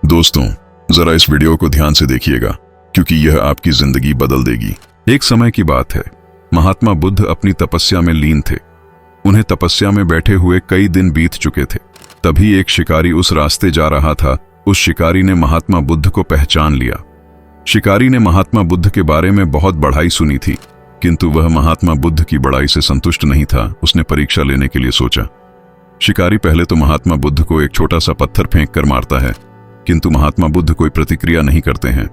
दोस्तों, जरा इस वीडियो को ध्यान से देखिएगा क्योंकि यह आपकी जिंदगी बदल देगी। एक समय की बात है, महात्मा बुद्ध अपनी तपस्या में लीन थे। उन्हें तपस्या में बैठे हुए कई दिन बीत चुके थे। तभी एक शिकारी उस रास्ते जा रहा था। उस शिकारी ने महात्मा बुद्ध को पहचान लिया। शिकारी ने महात्मा बुद्ध के बारे में बहुत बढ़ाई सुनी थी, किंतु वह महात्मा बुद्ध की बढ़ाई से संतुष्ट नहीं था। उसने परीक्षा लेने के लिए सोचा। शिकारी पहले तो महात्मा बुद्ध को एक छोटा सा पत्थर फेंक कर मारता है, किंतु महात्मा बुद्ध कोई प्रतिक्रिया नहीं करते हैं,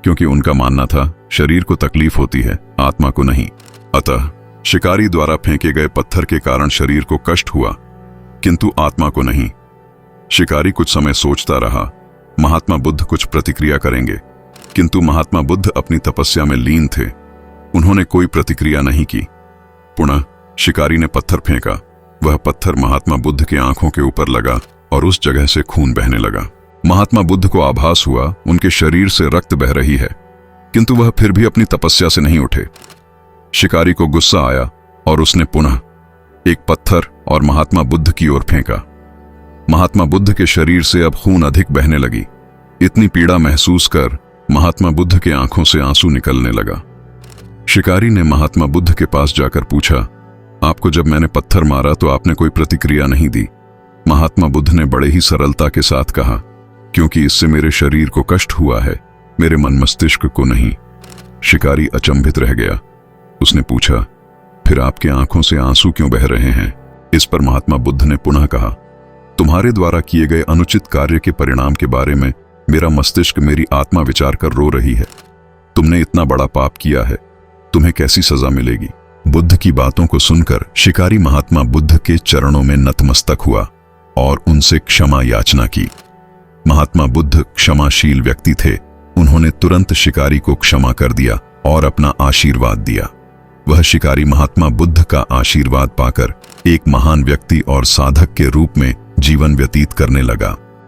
क्योंकि उनका मानना था शरीर को तकलीफ होती है, आत्मा को नहीं। अतः शिकारी द्वारा फेंके गए पत्थर के कारण शरीर को कष्ट हुआ, किंतु आत्मा को नहीं। शिकारी कुछ समय सोचता रहा, महात्मा बुद्ध कुछ प्रतिक्रिया करेंगे, किंतु महात्मा बुद्ध अपनी तपस्या में लीन थे। उन्होंने कोई प्रतिक्रिया नहीं की। पुनः शिकारी ने पत्थर फेंका। वह पत्थर महात्मा बुद्ध की आंखों के ऊपर लगा और उस जगह से खून बहने लगा। महात्मा बुद्ध को आभास हुआ उनके शरीर से रक्त बह रही है, किंतु वह फिर भी अपनी तपस्या से नहीं उठे। शिकारी को गुस्सा आया और उसने पुनः एक पत्थर और महात्मा बुद्ध की ओर फेंका। महात्मा बुद्ध के शरीर से अब खून अधिक बहने लगी। इतनी पीड़ा महसूस कर महात्मा बुद्ध के आंखों से आंसू निकलने लगा। शिकारी ने महात्मा बुद्ध के पास जाकर पूछा, आपको जब मैंने पत्थर मारा तो आपने कोई प्रतिक्रिया नहीं दी। महात्मा बुद्ध ने बड़े ही सरलता के साथ कहा, क्योंकि इससे मेरे शरीर को कष्ट हुआ है, मेरे मन मस्तिष्क को नहीं। शिकारी अचंभित रह गया। उसने पूछा, फिर आपके आंखों से आंसू क्यों बह रहे हैं? इस पर महात्मा बुद्ध ने पुनः कहा, तुम्हारे द्वारा किए गए अनुचित कार्य के परिणाम के बारे में मेरा मस्तिष्क, मेरी आत्मा विचार कर रो रही है। तुमने इतना बड़ा पाप किया है, तुम्हें कैसी सजा मिलेगी? बुद्ध की बातों को सुनकर शिकारी महात्मा बुद्ध के चरणों में नतमस्तक हुआ और उनसे क्षमा याचना की। महात्मा बुद्ध क्षमाशील व्यक्ति थे। उन्होंने तुरंत शिकारी को क्षमा कर दिया और अपना आशीर्वाद दिया। वह शिकारी महात्मा बुद्ध का आशीर्वाद पाकर एक महान व्यक्ति और साधक के रूप में जीवन व्यतीत करने लगा।